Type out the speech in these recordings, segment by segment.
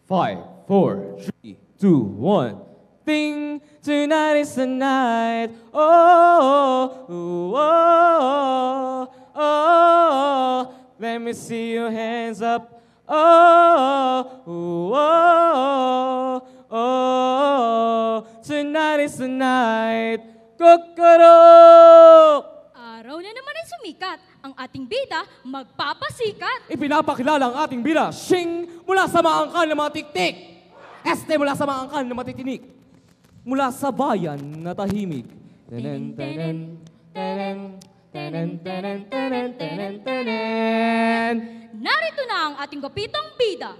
5, 4, 3, 2, 1. Ting, tonight is the night. Oh, oh, oh, oh, oh. Let me see your hands up. Oh, oh, oh, oh. Tonight is the night. Kokorok! Araw na naman ay sumikat. Ang ating bida magpapasikat. Ipinapakilala ang ating bida, Shing, mula sa maangkan ng mga tiktik. Este mula sa maangkan ng matitinik. Mula sa bayan na tahimik. Tenen, tenen, tenen, tenen, tenen, tenen, tenen, tenen. Narito na ang ating gupitong bida.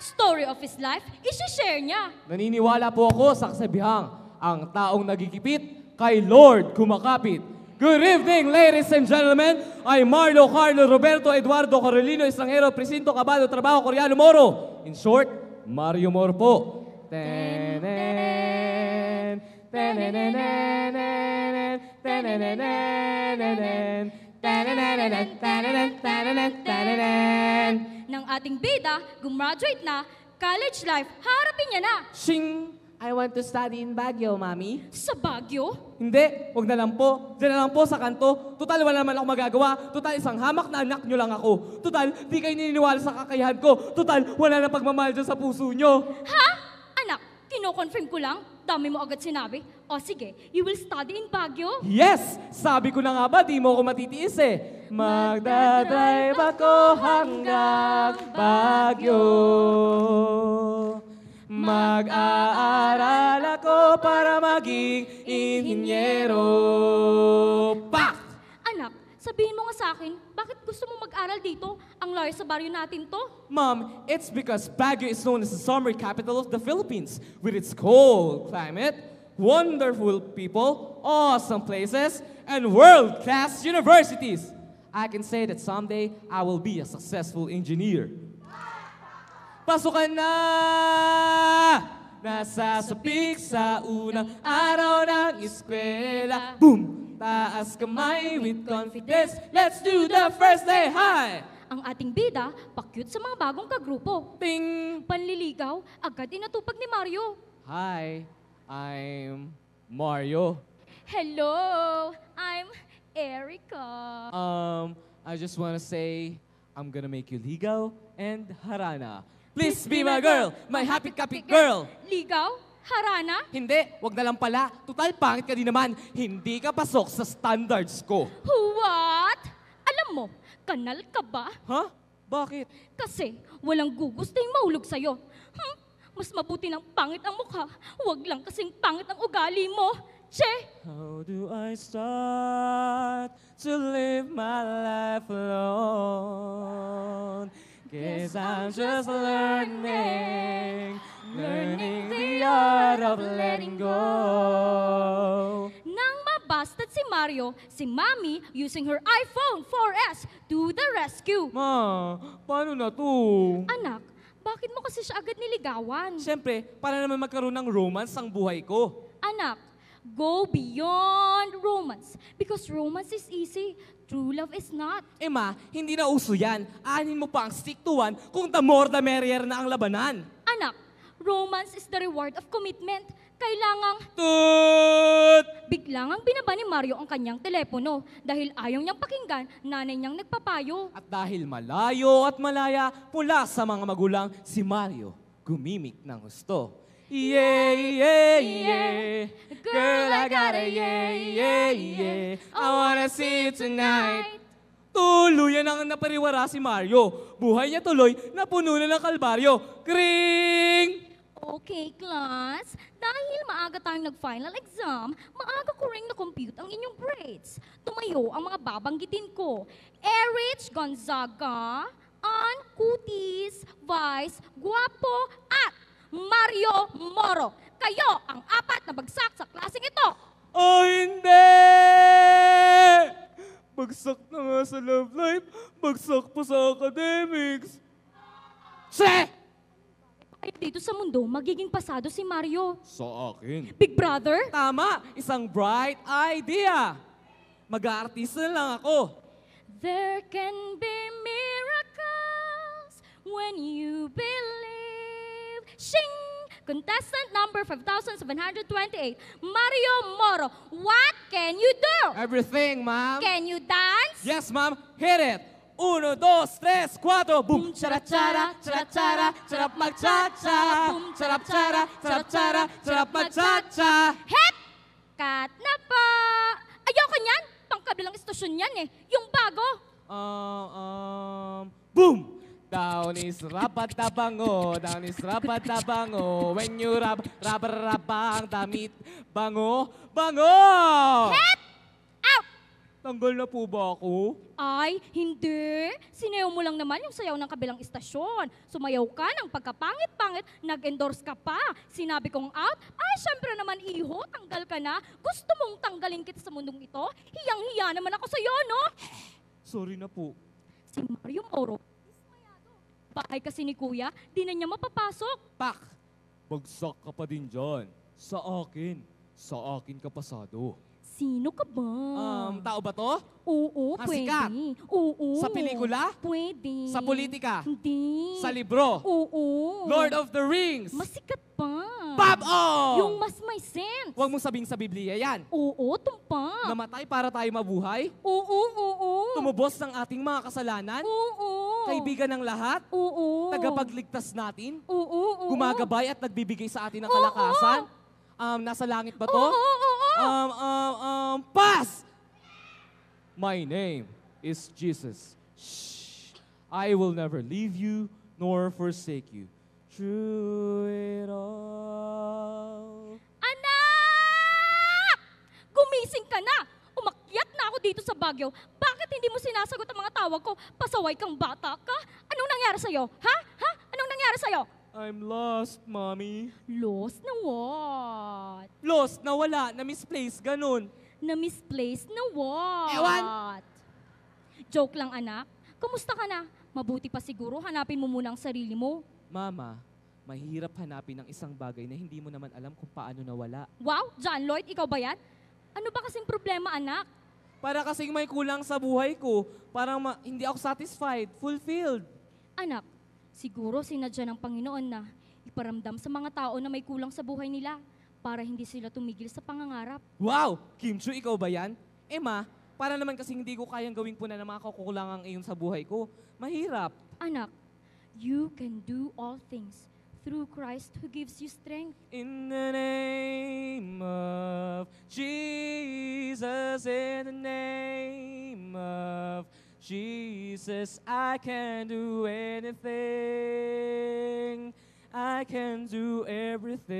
Story of his life, isi-share niya. Naniniwala po ako sa kasabihang, ang taong nagigipit, kay Lord kumakapit. Good evening, ladies and gentlemen. I'm Marlo Carlo Roberto Eduardo Carolino Estrangero Presinto Cabado Trabajo Coreano Moro. In short, Mario Moro po. Tenen, tenenenen, tenenenen, tenenenen, tenenen, tenenen, tenenen. Nang ating bida, gumraduate na, college life, harapin niya na. Shing! I want to study in Baguio, Mami. Sa Baguio? Hindi, wag na lang po. Diyan na lang po sa kanto. Total, wala naman ako magagawa. Total, isang hamak na anak nyo lang ako. Total, di kayo naniniwala sa kakayahan ko. Total, wala na pagmamahal dyan sa puso nyo. Ha? Anak, kino-confirm ko lang. Dami mo agad sinabi. O sige, you will study in Baguio? Yes! Sabi ko na nga ba, di mo ako matitiis eh. Magdadrive ako hanggang Baguio. Mag-aaral ako para maging inhinyero. Pak! Anak, sabihin mo nga sa akin, bakit gusto mo mag-aral dito? Ang layo sa baryo natin to? Mom, it's because Baguio is known as the summer capital of the Philippines. With its cold climate, wonderful people, awesome places, and world-class universities. I can say that someday I will be a successful engineer. Pasukan na! Nasasapik sa unang araw ng eskwela. Boom! Taas kamay with confidence. Let's do the first day high! Ang ating bida, pa-cute sa mga bagong kagrupo. Ting! Panliligaw, agad inatupag ni Mario. Hi, I'm Mario. Hello, I'm Erica. I just wanna say, I'm gonna make you ligaw and harana. Please be my girl, my happy cupcake girl. Ligaw? Harana? Hindi, wag na lang pala. Total, pangit ka din naman. Hindi ka pasok sa standards ko. What? Alam mo, kanal ka ba? Ha? Bakit? Kasi walang gugustong mahulog sa'yo. Mas mabuti ng pangit ang mukha. Huwag lang kasing pangit ang ugali mo. Che! How do I start to live my life alone? Guess I'm just learning the art of letting go. Nang mabastard si Mario, si Mami using her iPhone 4S to the rescue. Ma, paano na to? Anak, bakit mo kasi siya agad niligawan? Siyempre, para naman magkaroon ng romance ang buhay ko. Anak, go beyond romance. Because romance is easy, true love is not. Ma, hindi na uso yan. Anin mo pa ang stick to one kung the more the merrier na ang labanan. Anak, romance is the reward of commitment. Kailangang Tut! biglang ang binaba ni Mario ang kanyang telepono dahil ayaw niyang pakinggan nanay niyang nagpapayo. At dahil malayo at malaya mula sa mga magulang, si Mario gumimik ng gusto. Yeah, yeah, yeah. Girl, I gotta yeah, yeah, yeah. I wanna see you tonight. Tuluyan ang napariwara si Mario. Buhay niya tuloy na puno na ng kalbaryo. Kring! Okay, class. Dahil maaga tayong nag-final exam, maaga ko ring na-compute ang inyong grades. Tumayo ang mga babanggitin ko. Erich Gonzaga, Ann Cutis, Vice, Guapo, at Mario Moro. Kayo ang apat na bagsak sa klaseng ito. Oh, hindi! Bagsak na nga sa love life, bagsak pa sa academics. Se! Ay, dito sa mundo, magiging pasado si Mario. Sa akin. Big Brother? Tama, isang bright idea. Mag-aartista na lang ako. There can be miracles when you believe. Ching! Contestant number 5,728, Mario Moro. What can you do? Everything, ma'am. Can you dance? Yes, ma'am. Hit it. 1, 2, 3, 4. Boom. Chara-chara, chara-chara, sarap mag-cha-cha. Boom, Sarap-chara, sarap-chara, sarap mag-cha-cha. Hep! Cut na po! Ayoko niyan! Pangkabilang istasyon yan eh. Yung bago. Boom! Down is rapat-tabango, down is rapat-tabango. When you rab-rab-ang damit, bango, bango! Hep! Out! Tanggal na po ba ako? Ay, hindi. Sinayaw mo lang naman yung sayaw ng kabilang istasyon. Sumayaw ka ng pagkapangit-pangit, nag-endorse ka pa. Sinabi kong out, ay, syempre naman iho, tanggal ka na. Gusto mong tanggalin kita sa mundong ito? Hiyang-hiya naman ako sa'yo, no? Sorry na po. Si Mario Moro, dismayado. Bahay kasi ni Kuya, di na niya mapapasok. Pak! Bagsak ka pa din dyan. Sa akin. Sa akin ka pasado. Sino ka ba? Tao ba to? Oo, Sikat? pwede. Oo. Sa pelikula? Pwede. Sa politika? Hindi. Sa libro? Oo. Lord of the Rings? Masikat pa. Pop-O! Yung mas may sense. Huwag mong sabing sa Biblia yan. Oo, tumpa. Namatay para tayo mabuhay? Oo, oo. Tumubos ng ating mga kasalanan? Oo. Kaibigan ng lahat? Oo. Tagapagligtas natin? Oo, oo. Gumagabay at nagbibigay sa atin ng kalakasan? Nasa langit ba to? Oo, oo, oo. Pass! My name is Jesus. Shh. I will never leave you nor forsake you. Through it all. Anak! Gumising ka na! Umakyat na ako dito sa Baguio. Bakit hindi mo sinasagot ang mga tawag ko? Pasaway kang bata ka? Anong nangyari sa'yo? Ha? Ha? Anong nangyari sa'yo? I'm lost, Mommy. Lost na what? Lost, nawala, na-misplace, ganun. Na misplaced na what? Ewan. Joke lang, anak. Kumusta ka na? Mabuti pa siguro, hanapin mo muna ang sarili mo. Mama, mahirap hanapin ang isang bagay na hindi mo naman alam kung paano nawala. Wow, John Lloyd, ikaw ba yan? Ano ba kasing problema, anak? Para kasing may kulang sa buhay ko. Parang hindi ako satisfied, fulfilled. Anak, siguro sinadya ng Panginoon na iparamdam sa mga tao na may kulang sa buhay nila para hindi sila tumigil sa pangangarap. Wow! Kim Chu, ikaw ba yan? Ma, para naman kasi hindi ko kayang gawing puna ng mga kakulangang iyon sa buhay ko. Mahirap. Anak, you can do all things through Christ who gives you strength. In the name of Jesus, in the name of Jesus, I can do anything. I can do everything.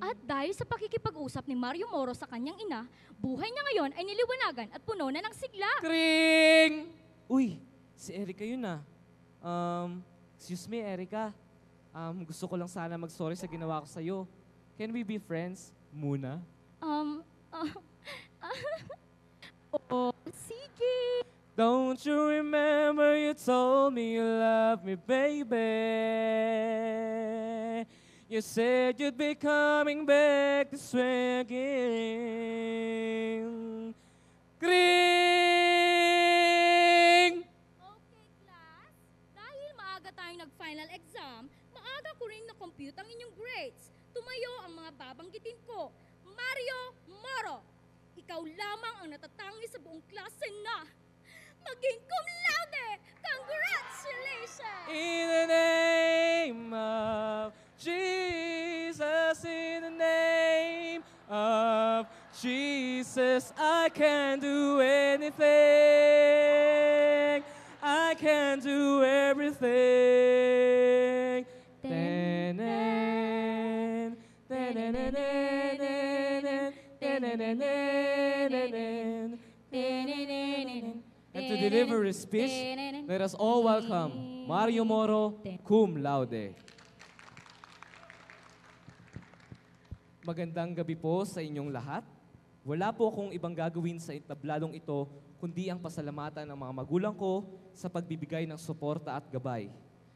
At dahil sa pakikipag-usap ni Mario Moro sa kanyang ina, buhay niya ngayon ay niliwanagan at puno na ng sigla. Kring! Uy, si Erica yun ah. Excuse me, Erica. Gusto ko lang sana mag-sorry sa ginawa ko sa'yo. Can we be friends muna? Oo, sige. Don't you remember you told me you love me, baby? You said you'd be coming back this way again. Kring! Okay, class. Dahil maaga tayong nag-final exam, maaga ko rin na-compute ang inyong grades. Tumayo ang mga babanggitin ko. Mario Moro, ikaw lamang ang natatangi sa buong klase na maging cum laude! Congratulations! In the name of Jesus, in the name of Jesus, I can do anything. I can do everything. Ten-en, ten-en-en-en-en, ten-en-en-en-en-en, ten-en-en-en-en. And to deliver his speech, let us all welcome Mario Moro, cum laude. Magandang gabi po sa inyong lahat. Wala po akong ibang gagawin sa tabladong ito, kundi ang pasalamatan ng mga magulang ko sa pagbibigay ng suporta at gabay.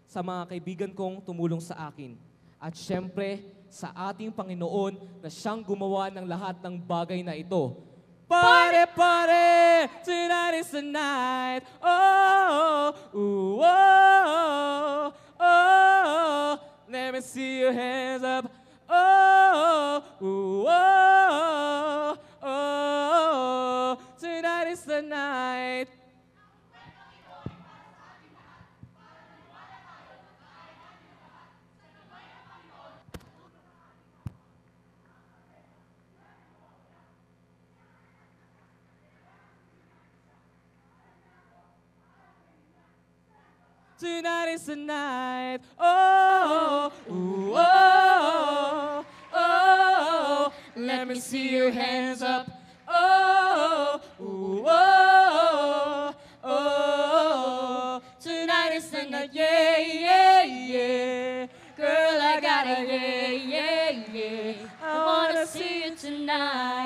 Sa mga kaibigan kong tumulong sa akin. At syempre, sa ating Panginoon na siyang gumawa ng lahat ng bagay na ito. Party, party, tonight is the night. Oh, ooh, oh, oh, oh. let me see your hands up. Oh, ooh, oh, oh, oh, tonight is the night. Tonight is the night. Oh, ooh, oh, oh, oh, let me see your hands up. Oh, ooh, oh, oh, oh, tonight is the night. Yeah, yeah, yeah. Girl, I gotta, yeah, yeah, yeah. I wanna see you tonight.